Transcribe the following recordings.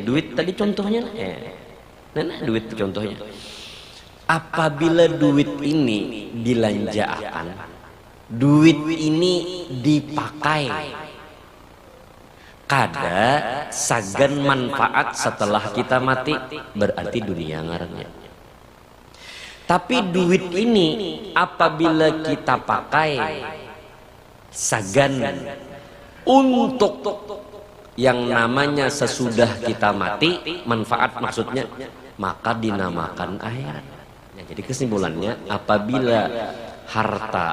duit tadi contohnya, duit contohnya. Apabila duit ini dilanjakan, duit ini dipakai, kada sagan manfaat setelah kita mati, berarti dunia ngarannya. Tapi duit ini apabila kita pakai sagan untuk yang namanya sesudah kita mati, manfaat maksudnya, maka dinamakan akhirat. Nah, jadi kesimpulannya, apabila harta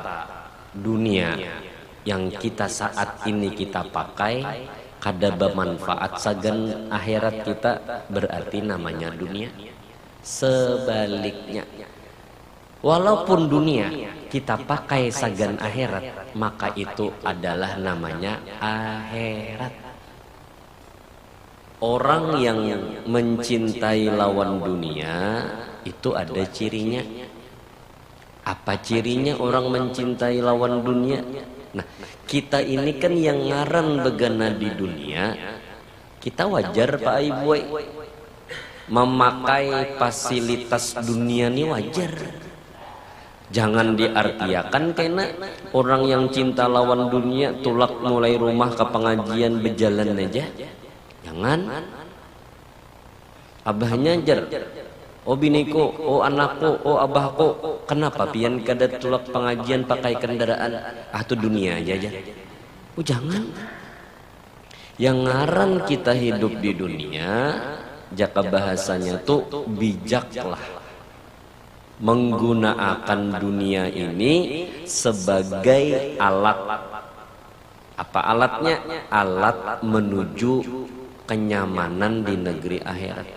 dunia yang kita saat ini kita pakai kada bermanfaat sagan akhirat kita, berarti namanya dunia. Sebaliknya, walaupun dunia kita pakai sagan akhirat, maka itu adalah namanya akhirat. Orang yang mencintai lawan dunia itu ada cirinya. Apa cirinya orang mencintai lawan dunia? Nah, kita ini kan yang ngaran begana di dunia, kita wajar Pak Ibu memakai fasilitas dunia ini wajar. Jangan diartiakan karena orang yang cinta lawan dunia tulak mulai rumah ke pengajian berjalan aja. Jangan. Abahnya jar, oh biniku, oh anakku, oh abahku, kenapa pian kada tulak pengajian pakai kendaraan? Ah itu dunia aja. Oh jangan. Yang ngaran kita hidup di dunia, jaka bahasanya tuh bijaklah menggunakan dunia ini sebagai alat. Apa alatnya? Alat menuju kenyamanan di negeri akhirat.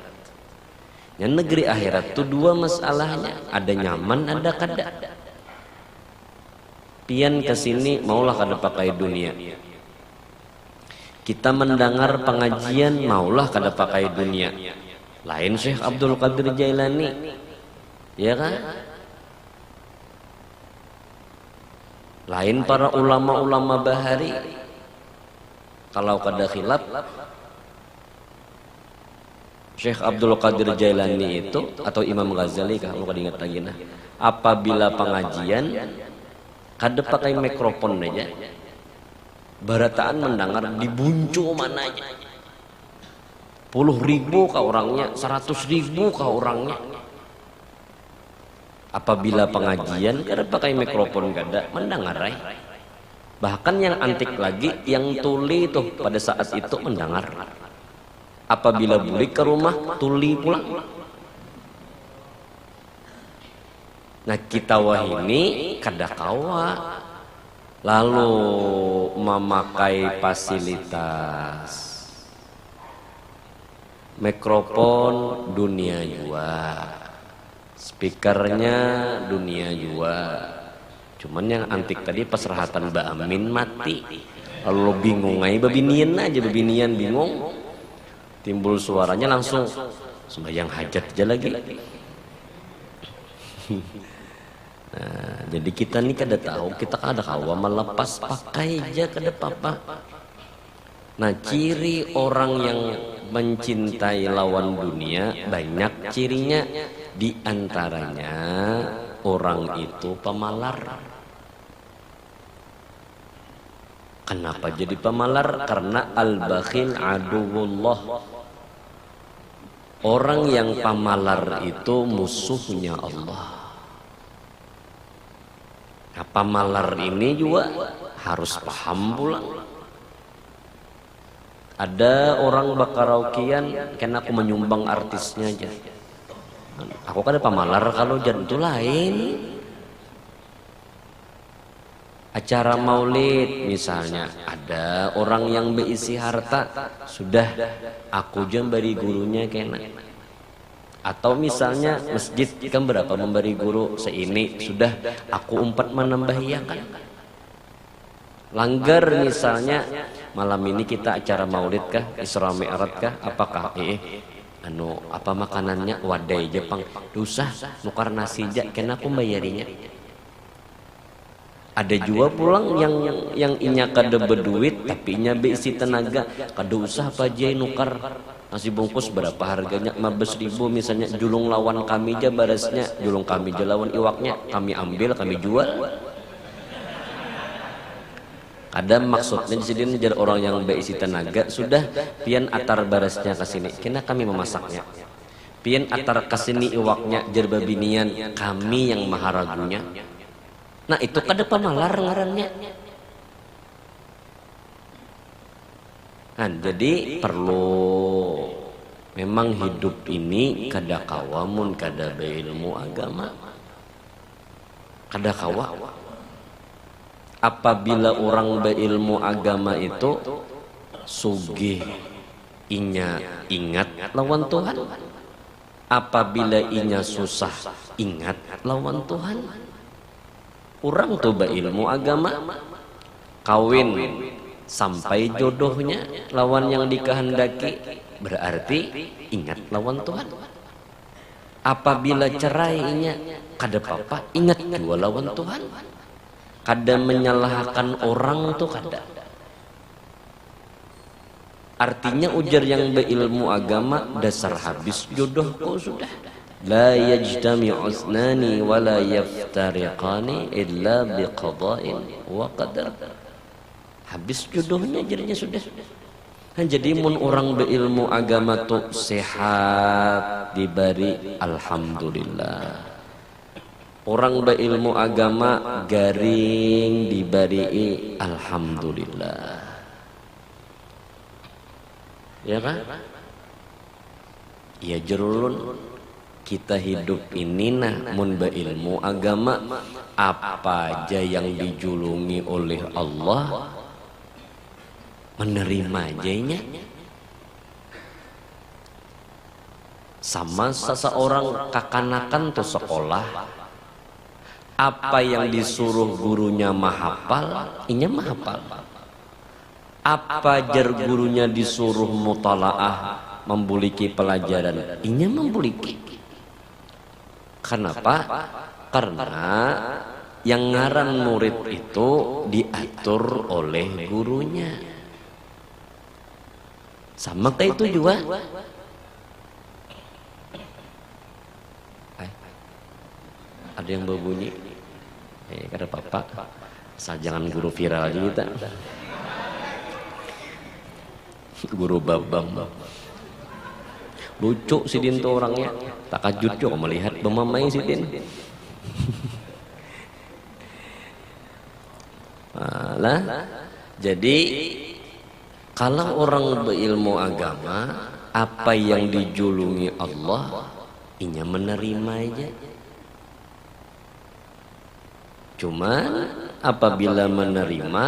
Ya, negeri akhirat itu dua masalahnya, ada nyaman, ada kada. Pian kesini maulah kada pakai dunia. Kita mendengar pengajian maulah kada pakai dunia. Lain Syekh Abdul Qadir Jailani, ya kan? Lain para ulama-ulama bahari. Kalau kada khilaf, Syekh Abdul Qadir Jailani itu atau Imam Ghazali, kalau kada ingat lagi nah, apabila pengajian kada pakai mikrofon aja, barataan mendengar dibuncu mananya, 10.000 kah orangnya, 100.000 kah orangnya. Apabila pengajian kada pakai mikrofon kada mendengar. Bahkan yang antik lagi, yang tuli tuh pada saat itu mendengar. Apabila balik ke rumah tuli pulang. Nah kita wah ini kada kawa lalu memakai fasilitas mikrofon dunia jua, speakernya dunia jua. Cuman yang antik tadi pas rahatan Mbak Amin mati, lalu bingung aja bebinian aja, bebinian bingung, timbul suaranya langsung sembahyang hajat aja lagi. Nah, jadi kita nih kada tahu, kita kada kawa melepas pakai aja kada apa-apa. Nah, ciri orang yang mencintai lawan dunia banyak cirinya, di antaranya orang itu pemalar. Kenapa jadi pemalar? Karena al-bakhil aduwullah. Orang yang pemalar itu musuhnya Allah. Nah, pemalar ini juga harus paham pula. Ada orang bakaraukian, karena aku menyumbang artisnya aja. Aku kan ada pemalar, kalau jadi itu lain. Acara maulid misalnya, ada orang yang berisi harta, sudah aku jam beri gurunya kena. Atau misalnya masjid kan berapa memberi guru seini, sudah aku umpat menambah iya kan. Langgar misalnya, malam ini kita acara maulid kah, Isra Mi'raj kah, apakah apa makanannya wadai Jepang, dosa nukar nasi jak, kena aku bayarinya. Ada juga pulang yang inya kada berduit tapi inya beisi tenaga, kada usah pajai nukar nasi bungkus berapa harganya 15.000 misalnya, julung lawan kami aja barasnya, julung kami aja lawan iwaknya, kami ambil kami jual. Ada maksudnya di sini jadi orang yang beisi tenaga, sudah pian atar barasnya ke sini, kena kami memasaknya. Pian atar ke sini iwaknya jer babinian, kami yang maharagunya. Nah itu kada pamalar ngarannya. Nah, jadi perlu memang hidup ini kada kawamun kada beilmu agama, kada kawa. Apabila orang beilmu agama itu sugih, inya ingat lawan Tuhan. Apabila inya susah, ingat lawan Tuhan. Orang tuh beilmu agama, kawin sampai jodohnya lawan yang dikehendaki, berarti ingat lawan Tuhan. Apabila cerainya kada apa-apa, ingat juga lawan Tuhan. Kada menyalahkan orang tuh kada. Artinya ujar yang beilmu agama, dasar habis jodohku sudah. La yajtami'u ithnani wa la yaftariqani illa biqada'in wa qadar. Habis jodohnya jadinya sudah. Nah, jadi mun orang beilmu agama tuh sehat dibari alhamdulillah. Orang beilmu agama garing dibari alhamdulillah. Ya kan? Ya jerulun kita hidup ini nah mun beilmu agama, apa aja yang dijulungi oleh Allah menerima ajanya. Sama seseorang kakanakan tuh sekolah, apa yang disuruh gurunya mahapal, inya mahapal. Apa jar gurunya disuruh mutalaah, membuliki pelajaran, inya membuliki. Kenapa? Karena yang ngaran murid itu diatur oleh gurunya. Sama kayak itu juga. Ada yang berbunyi. Kada apa-apa. Asal jangan guru viral kita. Guru babam. Lucu sidin tuh orangnya. Takajud juga melihat bemamai sidin. Nah, jadi kalau orang berilmu agama, apa yang dijulungi Allah, inya menerima aja. Cuma apabila menerima,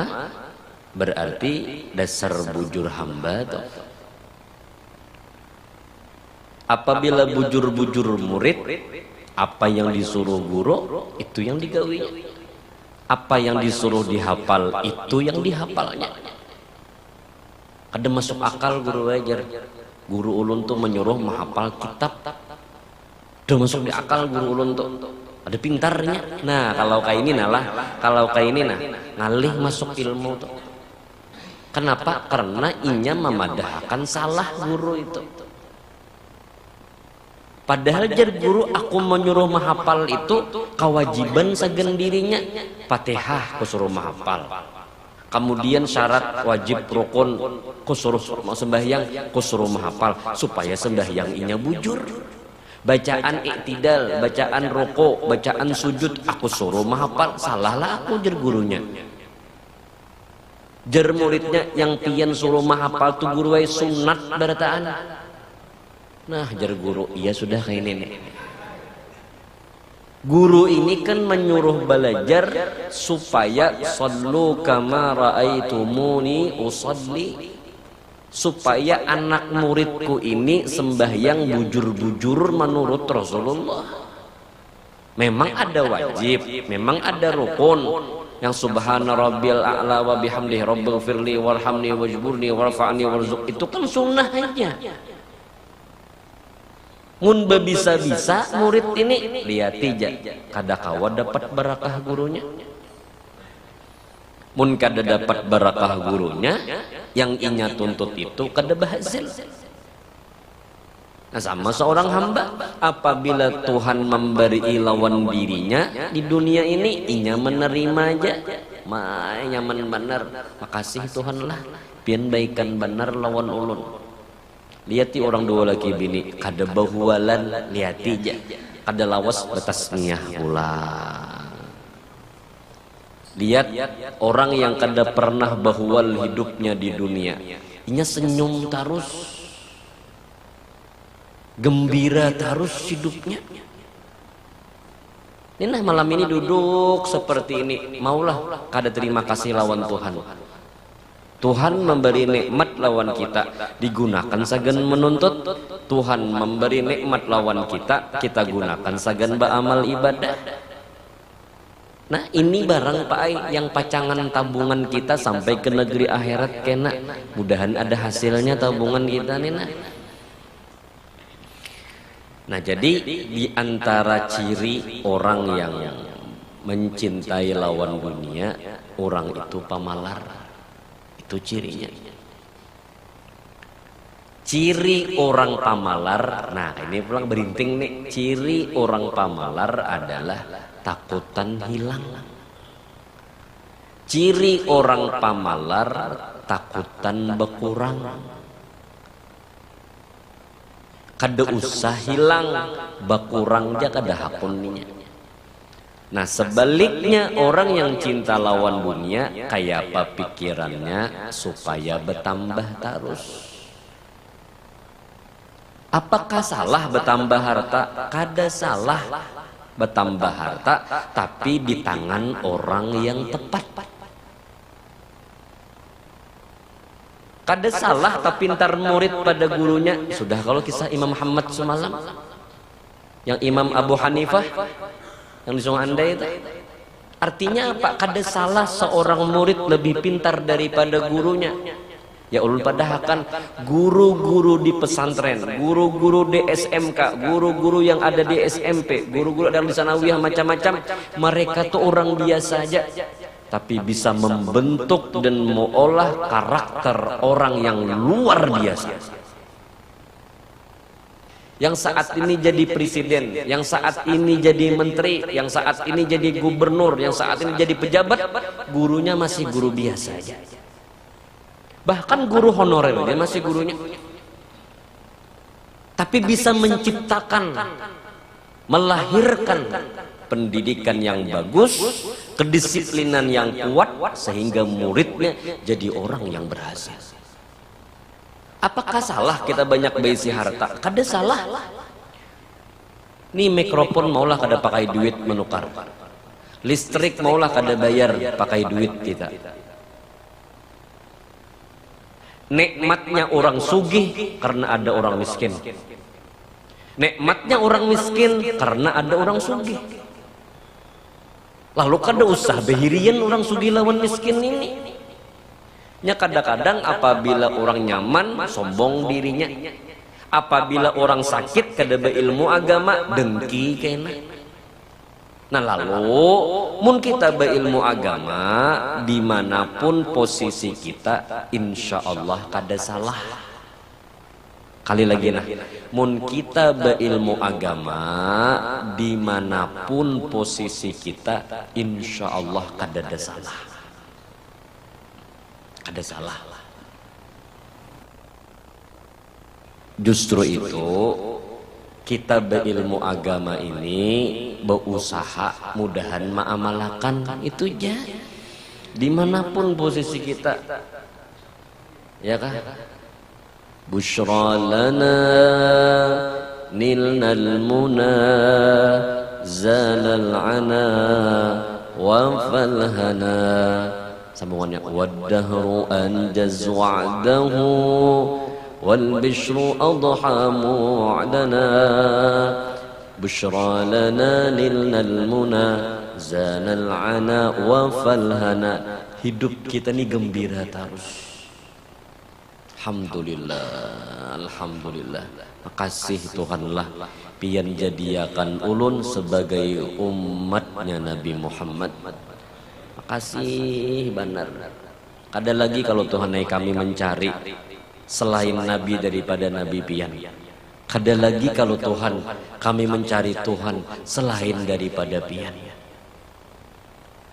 berarti dasar bujur hamba toh. Apabila bujur-bujur murid, apa yang disuruh guru itu yang digawi. Apa yang disuruh dihafal itu yang dihafalnya. Kada masuk akal guru ajar. Guru ulun tuh menyuruh menghafal kitab. Udah masuk di akal guru ulun tuh. Ada pintarnya. Nah kalau kayak ini kalau kayak ini ngalih masuk ilmu tuh. Kenapa? Karena inya memadahkan salah guru itu. Padahal jar guru aku menyuruh menghafal itu kewajiban sagen dirinya. Fatihah ku suruh menghafal. Kemudian syarat wajib rukun ku suruh sembahyang ku suruh menghafal supaya sembahyang inya bujur. Bacaan iktidal, bacaan ruku, bacaan sujud aku suruh menghafal, salahlah aku jar gurunya. Jar muridnya yang pian suruh menghafal tu guru ay sunat barataan. Nah jar guru, iya sudah kayak ini nih. Guru ini kan menyuruh belajar supaya sallu kama ra'aitumuni usalli, supaya anak muridku ini sembahyang bujur-bujur menurut Rasulullah. Memang ada wajib, memang ada rukun yang subhana rabbil a'la wa bihamdihi rabbil firli warhamni wajburni warfa'ni warzuq, itu kan sunnah aja. Mun bisa-bisa murid ini lihat aja kada kawa dapat barakah gurunya. mun kada dapat barakah gurunya, yang inya tuntut itu kada berhasil. Nah, sama seorang hamba, apabila Tuhan memberi lawan dirinya di dunia ini, inya menerima aja, nyaman benar, makasih Tuhan lah, pian baikan benar lawan ulun. Liati orang dua laki bini, kada bahualan, liati aja, kada lawas batasnya ulang. Lihat orang yang kada pernah bahual hidupnya di dunia, inya senyum terus, gembira terus hidupnya. Ini nah malam ini duduk seperti ini, maulah kada terima kasih lawan Tuhan. Tuhan memberi nikmat lawan kita, digunakan sagan menuntut. Tuhan memberi nikmat lawan kita, kita gunakan sagan beramal ibadah. Nah ini barang Pak Ai yang pacangan tabungan kita sampai ke negeri akhirat kena. Mudahan ada hasilnya tabungan kita nih nah. Nah jadi di antara ciri orang yang mencintai lawan dunia, orang itu pamalar. Itu cirinya. Ciri orang pamalar, nah ini pulang berinting nih. Ciri orang pamalar adalah takutan hilang. Ciri orang pamalar takutan berkurang. Kada usah hilang, berkurang aja kada hapuninya. Nah sebaliknya orang yang cinta lawan dunia, kayak apa pikirannya supaya bertambah terus. Apakah salah bertambah harta? Kada salah bertambah harta, tapi di tangan orang yang tepat. Kada salah tapi ntar murid pada gurunya. Sudah kalau kisah Imam Muhammad semalam, yang Imam Abu Hanifah yang di Sungai Andai itu, artinya apa? Kada salah seorang murid lebih pintar daripada gurunya. Ya ulun padahkan guru-guru di pesantren, guru-guru di SMK, guru-guru yang ada di SMP, guru-guru ada di sanawiyah macam-macam, mereka tuh orang biasa aja, tapi bisa membentuk dan mengolah karakter orang yang luar biasa. Yang saat ini jadi presiden, yang saat ini jadi menteri, yang saat ini jadi gubernur, yang saat ini jadi pejabat, gurunya masih guru biasa aja. Bahkan guru honorer dia masih gurunya. Tapi bisa menciptakan, melahirkan pendidikan yang bagus, kedisiplinan yang kuat, sehingga muridnya jadi orang yang berhasil. Apakah salah kita banyak berisi harta? Kada salah. Nih mikrofon maulah kada pakai duit menukar. Listrik maulah kada bayar pakai duit kita. Nikmatnya orang sugih karena ada orang miskin. Nikmatnya orang miskin karena ada orang sugih. Lalu kada usah behirian orang sugih lawan miskin ini. Nya kadang-kadang apabila orang nyaman sombong dirinya, apabila orang sakit kada beilmu agama dengki kena. Nah lalu mun kita beilmu agama, dimanapun posisi kita, insya Allah kada salah. Kali lagi nah, mun kita beilmu agama, dimanapun posisi kita, insya Allah kada ada salah. Kada salah. Justru itu kita berilmu agama ini berusaha mudahan ma'amalakan itu aja dimanapun posisi kita, ya kan? Bushra lana nilnal muna zalal ana wa falhana. Sambungannya waddahru anjaz wa'dahu wal bishru adha mu'dana bushra lana nilnal muna zanal ana wa falhana. Hidup kita ini gembira terus. Alhamdulillah, alhamdulillah. Makasih Tuhanlah pian jadiakan ulun sebagai umatnya Nabi Muhammad. Makasih benar. Kada lagi kalau Tuhan kami mencari selain Nabi daripada Nabi pian. Kada lagi kalau Tuhan kami mencari Tuhan selain daripada pian.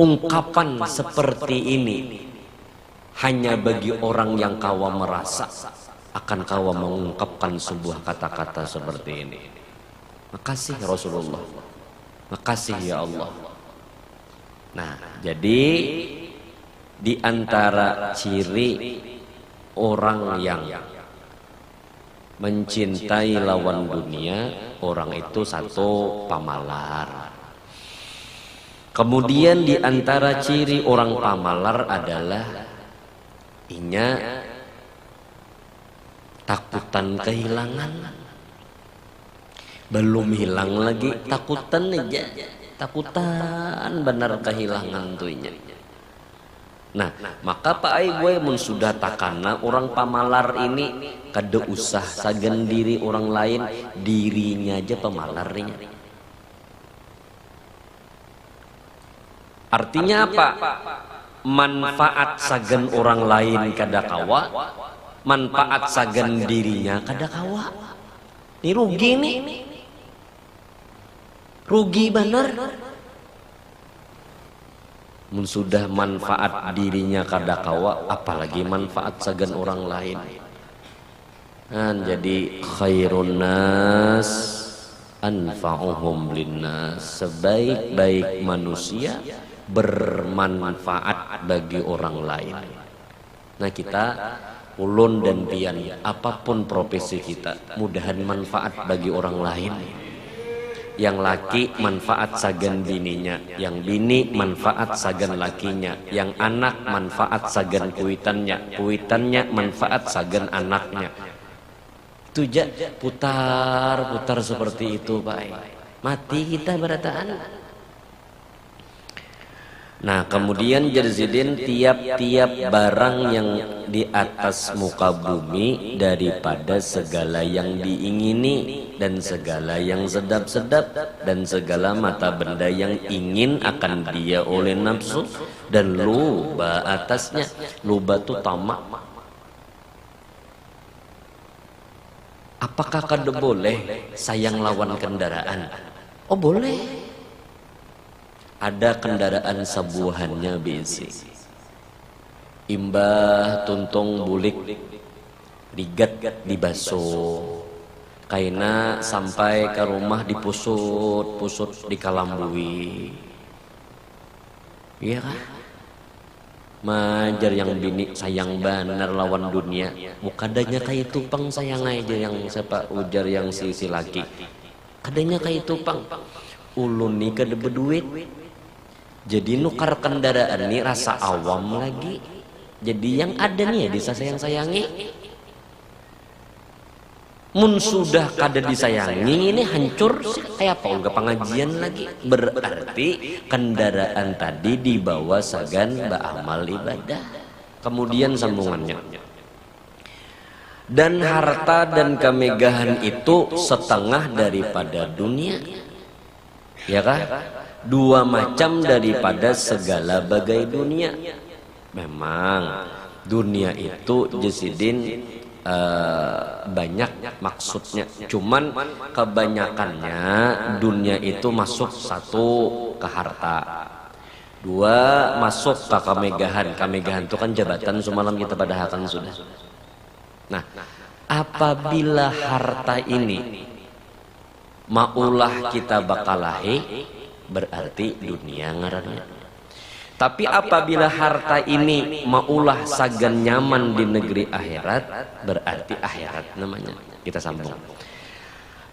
Ungkapan seperti ini hanya bagi orang yang kawa merasa akan kawa mengungkapkan sebuah kata-kata seperti ini. Makasih Rasulullah. Makasih ya Allah. Nah, jadi di antara ciri orang yang mencintai lawan dunia, orang itu satu pamalar. Kemudian di antara ciri orang pamalar adalah inya takutan kehilangan. Belum hilang lagi takutan aja. Takutan benar kehilangan tuh inya. Nah, maka Pak Ai gue mun sudah takana orang pamalar ini kada usah sagan diri orang lain, dirinya aja pamalarnya. Artinya apa? Manfaat sagan orang lain kada kawa, manfaat sagan dirinya kada kawa. Ini rugi nih. Rugi benar. Mun sudah manfaat dirinya kada kawa, apalagi manfaat sagan orang lain. Kan jadi khairun nas anfa'uhum linnas, sebaik-baik manusia bermanfaat bagi orang lain. Nah, kita ulun dan pian apapun profesi kita, mudahan manfaat bagi orang lain. Yang laki manfaat sagan bininya, yang bini manfaat sagan lakinya, yang anak manfaat sagan kuitannya, kuitannya manfaat sagan anaknya. Itu aja putar-putar seperti itu, Pak. Mati kita berataan. Nah, kemudian Jarzidin, tiap-tiap barang yang di atas muka bumi daripada segala yang diingini dan segala yang sedap-sedap dan segala mata benda yang ingin akan dia oleh nafsu dan luba atasnya. Luba itu tamak. Apakah kada boleh sayang lawan kendaraan? Oh, boleh. Ada kendaraan sebuahannya bisi. Imbah tuntung bulik digat di baso. Kaina sampai ke rumah dipusut di kalambui. Iya kan? Majar yang bini sayang bener lawan dunia. Kadanya kayak tupang sayang aja yang siapa ujar yang si laki. Kadanya kayak tupang. Ulun nih kada berduit. Jadi nukar kendaraan nih rasa awam lagi. Jadi yang ada nih ya disayang-sayangi. Mun sudah kada disayangi ini hancur kayak apa enggak pengajian lagi. Berarti kendaraan tadi dibawa sagan beramal ibadah. Kemudian sambungannya. Dan harta dan kemegahan itu setengah daripada dunia. Ya kan? Dua macam daripada segala bagai dunia. Memang dunia itu Jasidin banyak maksudnya. Cuman kebanyakannya dunia itu masuk satu ke harta, dua masuk ke kemegahan. Kemegahan itu kan jabatan, semalam kita padahkan sudah. Nah, apabila harta ini maulah kita bakalahi, berarti dunia ngarannya. Tapi apabila harta ini maulah sagan nyaman di negeri akhirat, berarti akhirat namanya. Kita sambung.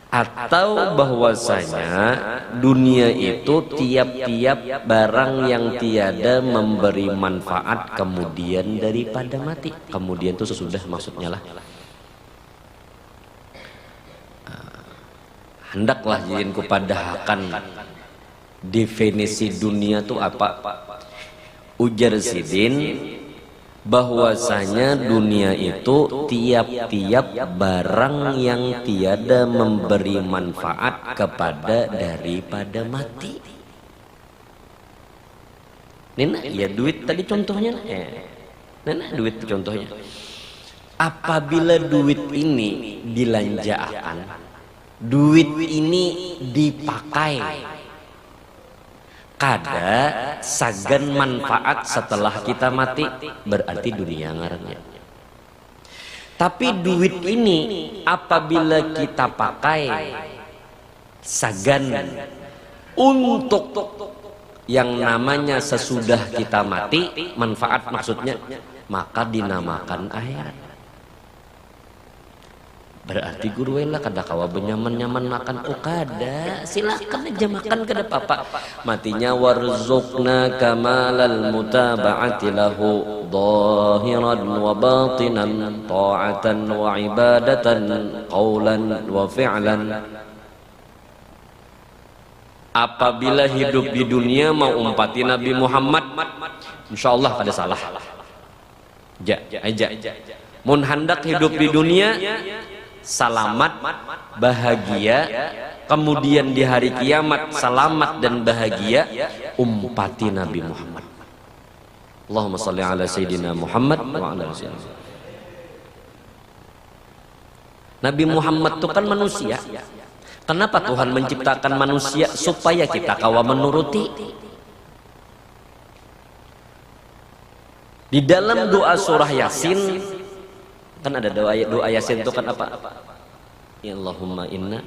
Atau bahwasanya dunia itu tiap-tiap barang yang tiada memberi manfaat kemudian daripada mati. Kemudian itu sesudah maksudnya lah. Hendaklah jadiin kupadahakan definisi dunia itu apa? Ujar Sidin bahwasanya dunia itu tiap-tiap barang yang tiada memberi manfaat kepada daripada mati. Nina, ya duit tadi contohnya. Nina, duit contohnya. Apabila duit ini dilanjakan, duit ini dipakai, kada sagan manfaat setelah kita mati, berarti dunia ngarannya. Tapi duit ini apabila kita pakai sagan untuk yang namanya sesudah kita mati, manfaat maksudnya, maka dinamakan akhirat. Berarti guru lah kada kawa benyaman-nyaman makan kada, silakan aja makan kada apa-apa. Matinya warzuqna kamalal mutaba'ati lahu dhahiran wa batinan ta'atan wa ibadatan qawlan wa fi'lan. Apabila hidup di dunia mau umpati Nabi Muhammad, insyaallah kada salah. Mun hendak hidup di dunia selamat, bahagia, kemudian di hari kiamat selamat dan bahagia, umpati Nabi Muhammad. Allahumma salli ala Sayyidina Muhammad wa ala Sayyidina. Nabi Muhammad itu kan manusia. Kenapa Tuhan menciptakan manusia? Supaya kita kawa menuruti. Di dalam doa surah Yasin kan ada doa Yasin itu kan apa? Ya Allahumma inna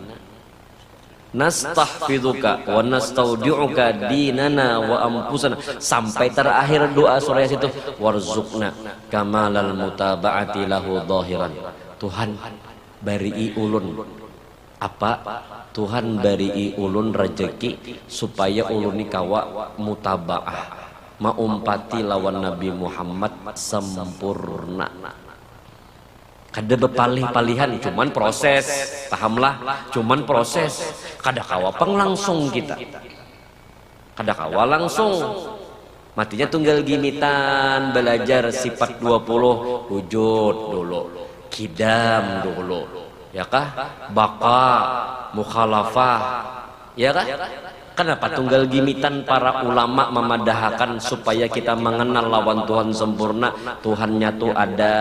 nastahfiduka wa nastaudi'uka dinana wa ampusana, sampai terakhir doa surah Yasin itu warzuqna kamalal mutaba'ati lahu dhahiran. Tuhan bari ulun apa? Tuhan bari ulun rezeki supaya ulun ni kawa mutaba'ah, maumpati lawan Nabi Muhammad sempurna. Kada bepalih-palihan, cuman proses, pahamlah, cuman proses. Kada kawa penglangsung kita, kada kawa langsung. Matinya tunggal gimitan, belajar sifat 20, wujud dulu, kidam dulu, ya kah? Baka, mukhalafah, ya kah? Kenapa tunggal gimitan para ulama memadahkan supaya kita mengenal lawan Tuhan sempurna? Tuhannya tuh ada,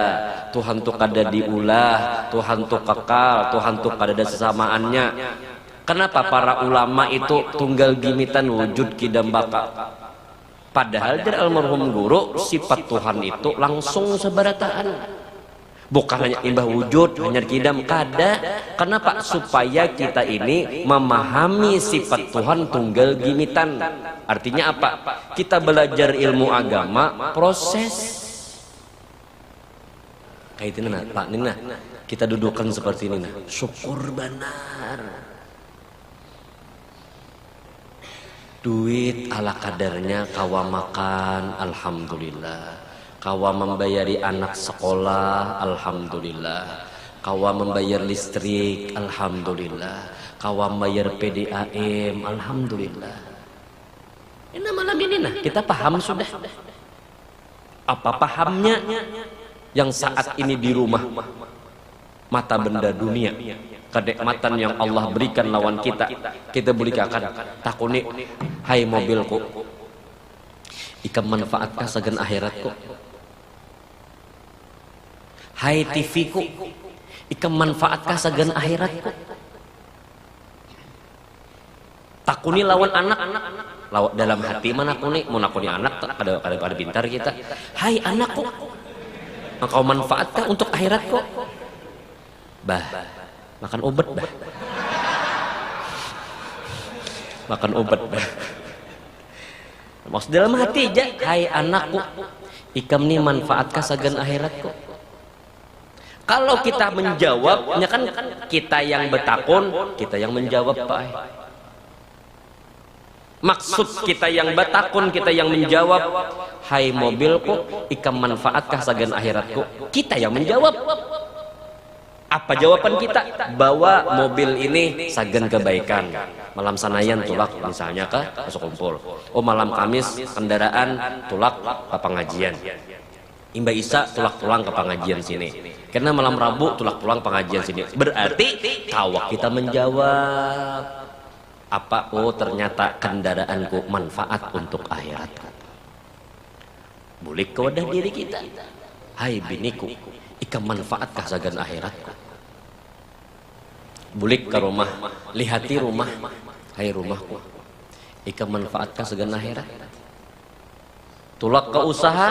Tuhan tuh kada diulah, Tuhan tuh kekal, Tuhan tuh kada ada sesamaannya. Kenapa para ulama itu tunggal gimitan wujud kidam baka? Padahal dari almarhum guru sifat Tuhan itu langsung sebarataan. Bukan hanya imbah wujud, hanya kidam, kada. Kenapa? Supaya kita ini memahami sifat Tuhan tunggal gimitan. Artinya apa? Kita belajar ilmu agama, proses. Kayak ini nah, Pak Nina, kita dudukkan seperti ini nah. Syukur benar. Duit ala kadarnya kawa makan, alhamdulillah. Kawa membayari anak sekolah, alhamdulillah. Kawa membayar listrik, alhamdulillah. Kawa membayar PDAM, alhamdulillah. Ini malam ini nah, kita paham sudah. Apa pahamnya? Yang saat ini di rumah, mata benda dunia, kenikmatan yang Allah berikan lawan kita, kita berikan takuni, hai mobilku, ikam manfaatkah sagan akhiratku? Hai TV ku, ikam manfaatkah sagan akhiratku? Takuni lawan anak, lawan dalam hati mana kuni, mau nakuni anak, ada pintar kita. Hai anakku, engkau manfaatkah untuk akhiratku? Bah, makan obat bah, makan obat bah. Maksud dalam hati aja, hai anakku, ikam ni manfaatkah sagan akhiratku? Kalau kita menjawabnya kan kita yang betakun, kita yang menjawab Pak. Maksud kita yang betakun, kita yang menjawab, hai mobilku, ikam manfaatkah sagan akhiratku? Kita yang menjawab. Apa jawaban kita? Bahwa mobil ini sagan kebaikan. Malam sanayan tulak misalnya kah masuk kumpul. Oh malam Kamis kendaraan tulak ke pengajian. Imba Isa tulak pulang ke pengajian sini. Karena malam Rabu tulak pulang pengajian sini. Berarti kawak kita menjawab apa? Oh ternyata kendaraanku manfaat untuk akhirat. bulik ke wadah diri kita. Hai biniku, ika manfaatkah sagan akhiratku? Bulik ke rumah, lihati rumah. Hai rumahku, ika manfaatkah sagan akhirat? Tulak ke usaha,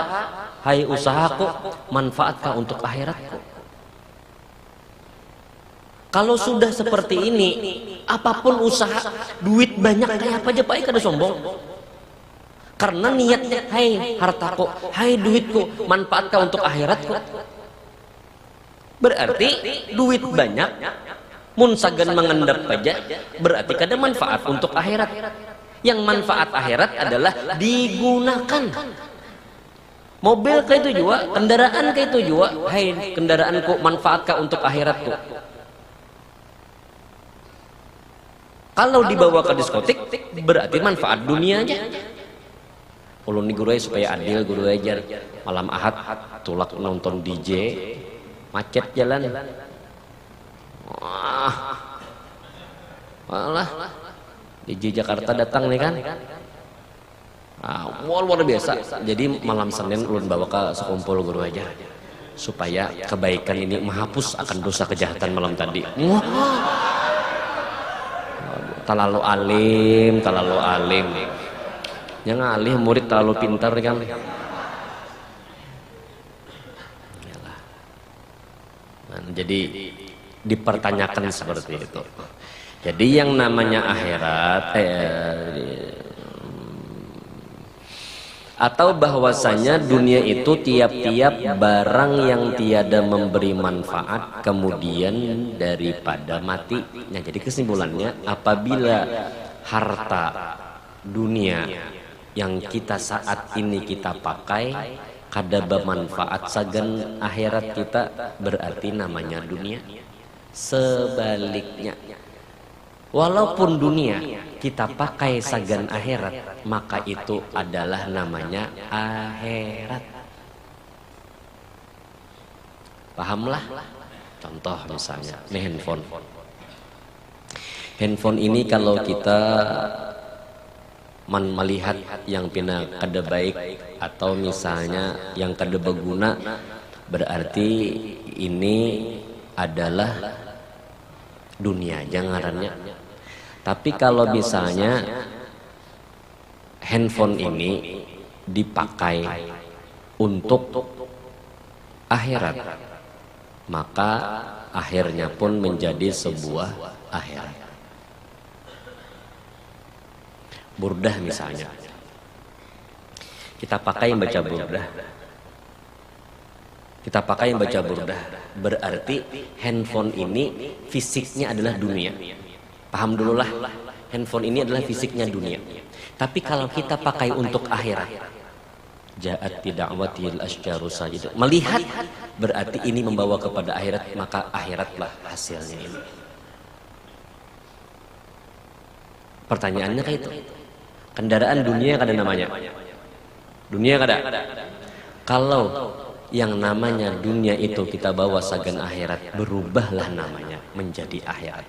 hai usahaku, manfaatkah untuk akhiratku? Kalau sudah seperti ini, apapun usaha, duit banyak kayak apa aja Pak, kada sombong. Karena niatnya, hai hartaku, hai duitku, manfaatkah untuk akhiratku? Berarti duit banyak, mun sagan mengendap aja, berarti kada manfaat untuk akhirat. Yang manfaat akhirat adalah digunakan. Mobil kayak itu juga, kendaraan kayak itu juga, hai kendaraanku, manfaatkah untuk akhiratku? Kalau dibawa ke diskotik, berarti manfaat dunianya. Ulun nih guru supaya adil, guru ajar malam ahad tulak nonton DJ, macet jalan. Wah, malah DJ Jakarta datang nih kan. Luar biasa. Jadi malam Senin ulun bawa ke sekumpul guru ajar supaya kebaikan ini menghapus akan dosa kejahatan malam tadi. Terlalu alim. Yang alih murid terlalu pintar kan. Nah, jadi dipertanyakan seperti itu. Jadi yang namanya akhirat atau bahwasanya dunia itu tiap-tiap barang yang tiada memberi manfaat kemudian daripada mati. Nah, jadi kesimpulannya apabila harta dunia yang kita saat ini kita pakai kada bermanfaat sagan akhirat kita, berarti namanya dunia. Sebaliknya, walaupun dunia kita pakai sagan akhirat, maka itu adalah namanya akhirat. Pahamlah? Contoh misalnya, ini handphone. Handphone ini kalau kita melihat yang pina kada baik atau misalnya yang kada berguna, berarti ini adalah dunia aja ngarannya. Tapi kalau misalnya handphone ini dipakai untuk akhirat, maka akhirnya pun menjadi sebuah akhirat. Burdah misalnya, kita pakai yang baca burdah, berarti handphone ini fisiknya adalah dunia. Paham dulu lah, handphone ini adalah fisiknya dunia. Tapi kalau kita pakai untuk akhirat, ja'at bida'watil asjaru sajid, melihat berarti ini membawa kepada akhirat, maka akhiratlah hasilnya ini. Pertanyaannya kayak itu. Kendaraan dunia kada namanya. Dunia kada. Kalau yang namanya dunia itu kita bawa sagan akhirat, berubahlah namanya menjadi akhirat.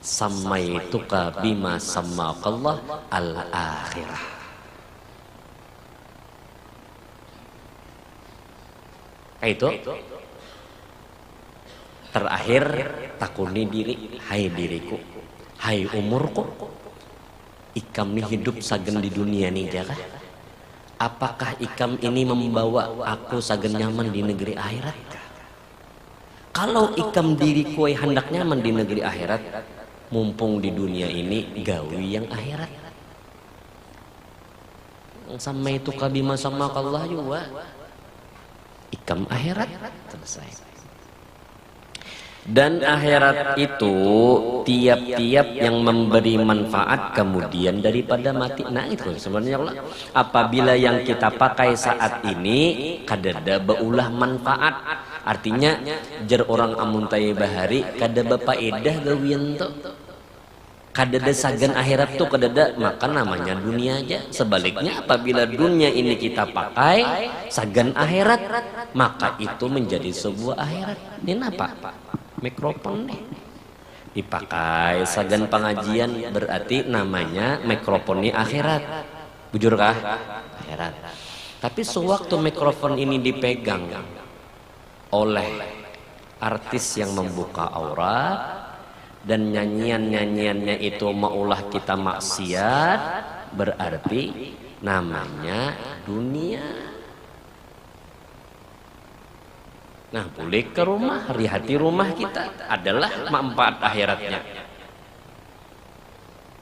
Samaituka bima samaqallah al-akhirah. Itu terakhir takuni diri, hai diriku, hai umurku, ikam nih hidup sagen di dunia nih jaga. Apakah ikam ini membawa aku sagen nyaman di negeri akhirat? Kalau ikam diriku hendak nyaman di negeri akhirat, mumpung di dunia ini gawi yang akhirat. Sama itu kabima sama Allah juga. Ikam akhirat selesai. Dan akhirat itu tiap-tiap yang memberi manfaat kemudian daripada mati. Nah itu sebenarnya Allah. Apabila yang kita pakai saat ini kadada beulah manfaat, artinya jar orang amun tayi bahari kadada faedah gawian tu, kadada sagan akhirat tu kadada, maka namanya dunia aja. Sebaliknya apabila dunia ini kita pakai sagan akhirat, maka itu menjadi sebuah akhirat. Ini apa? Mikrofon nih dipakai sagan pengajian, berarti namanya mikrofonnya akhirat. Bujur kah? Akhirat. Tapi sewaktu mikrofon ini dipegang oleh artis yang membuka aurat dan nyanyian-nyanyiannya itu maulah kita maksiat, berarti namanya dunia. Nah, balik ke rumah, hati rumah kita adalah manfaat akhiratnya.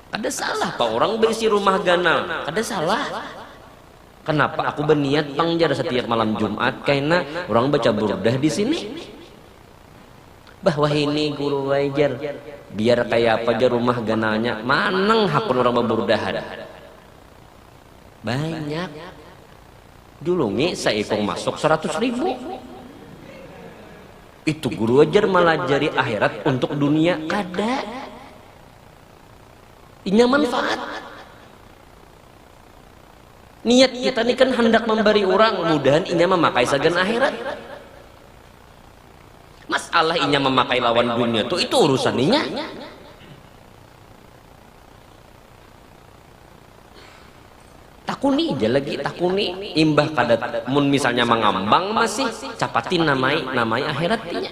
Ada salah Pak orang berisi rumah ganal? Ada salah. Kenapa aku berniat pangjar setiap malam Jumat? Karena orang baca burdah di sini. Bahwa ini guru wajar biar kayak apa aja rumah ganalnya. Manang hakun orang berburdahan. Banyak. Julungi saikong masuk 100.000. Itu guru wajar melajari akhirat untuk dunia kada. Ini manfaat. Niat kita ini kan hendak memberi orang, mudahan inya memakai sagan akhirat. Masalah inya memakai lawan dunia tuh itu urusan inya. Takuni aja lagi, takuni imbah kada mun misalnya mengambang masih capatin namai akhirat inya.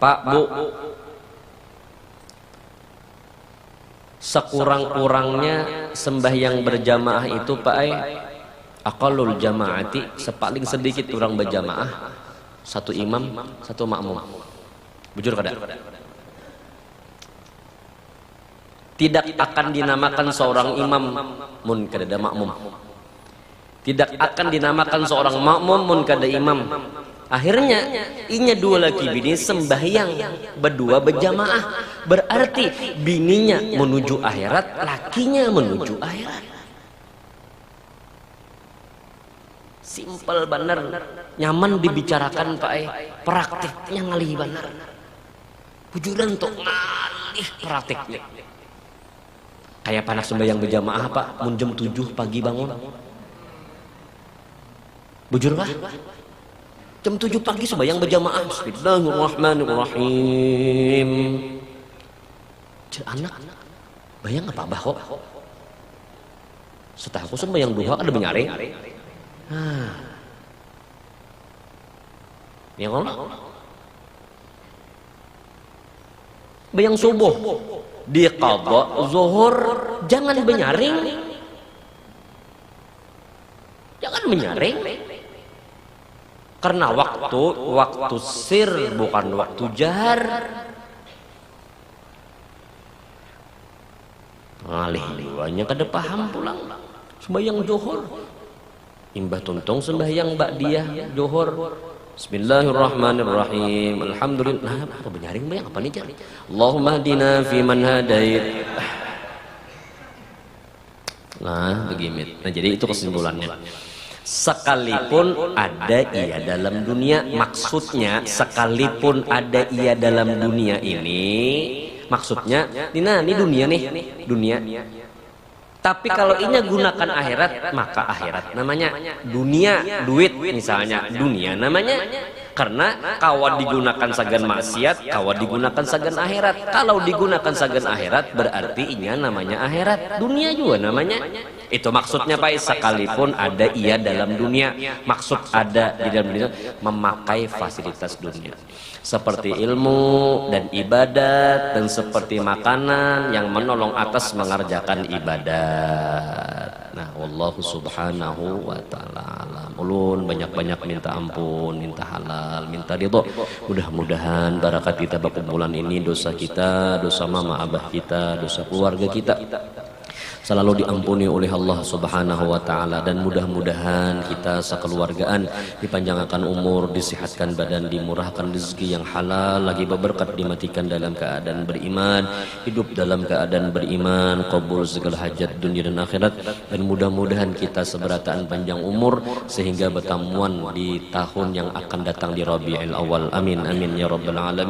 Pak Bu, sekurang-kurangnya sembahyang berjamaah itu Pak aqallul jamaati, sepaling sedikit orang berjamaah satu imam satu makmum. Bujur kada? Tidak akan dinamakan seorang imam mun kada ada makmum. Tidak akan dinamakan seorang makmum mun kada imam. Akhirnya inya dua laki bini sembahyang berdua berjamaah, berarti bininya menuju akhirat, lakinya menuju akhirat. Simpel bener, nyaman dibicarakan Pak praktiknya ngalih bener. Bujuran tuh ngalih praktiknya. Kayak panak sembahyang berjamaah Pak, mun jam 7 pagi bangun. Bujur Pak? Jam 7 pagi sembahyang berjamaah. Bismillahirrahmanirrahim. Anak, bayang apa abah kok? Setelah aku sembahyang duha ada menyaring. Yang Allah. Bayang subuh di qadha zuhur jangan menyaring. Jangan menyaring. Karena waktu sir bukan waktu jahar. Ngalih duanya kada paham pulang. Sembahyang zuhur. Imbah tuntung sembahyang ba'diyah zuhur. Bismillahirrahmanirrahim. Alhamdulillah. Apa benyaring bayang apa nih jar? Allahumma hdina fi man hadait. Nah, begini. Nah, jadi itu kesimpulannya. Sekalipun ada ia dalam dunia, maksudnya sekalipun ada ia dalam dunia ini, maksudnya ini dunia nih, dunia. Tapi kalau inya gunakan akhirat, maka akhirat namanya dunia, duit misalnya dunia namanya. Karena kawan digunakan sagan maksiat, kawan digunakan sagan akhirat. Kalau digunakan sagan akhirat berarti inya namanya akhirat, dunia juga namanya. Itu maksudnya Pak, sekalipun ada ia dalam dunia, maksud ada di dalam dunia memakai fasilitas dunia seperti ilmu dan ibadat, dan seperti makanan yang menolong atas mengerjakan ibadat. Nah, wallahu subhanahu wa ta'ala. Ulun banyak-banyak minta ampun, minta halal, minta ridho. Mudah-mudahan barakat kita berkumpulan ini, dosa kita, dosa mama abah kita, dosa keluarga kita selalu diampuni oleh Allah Subhanahu wa taala, dan mudah-mudahan kita sekeluargaan dipanjangkan umur, disihatkan badan, dimurahkan rezeki yang halal, lagi berberkat, dimatikan dalam keadaan beriman, hidup dalam keadaan beriman, qabul segala hajat dunia dan akhirat, dan mudah-mudahan kita seberataan panjang umur sehingga bertemuan di tahun yang akan datang di Rabiul Awal. Amin amin ya rabbal alamin.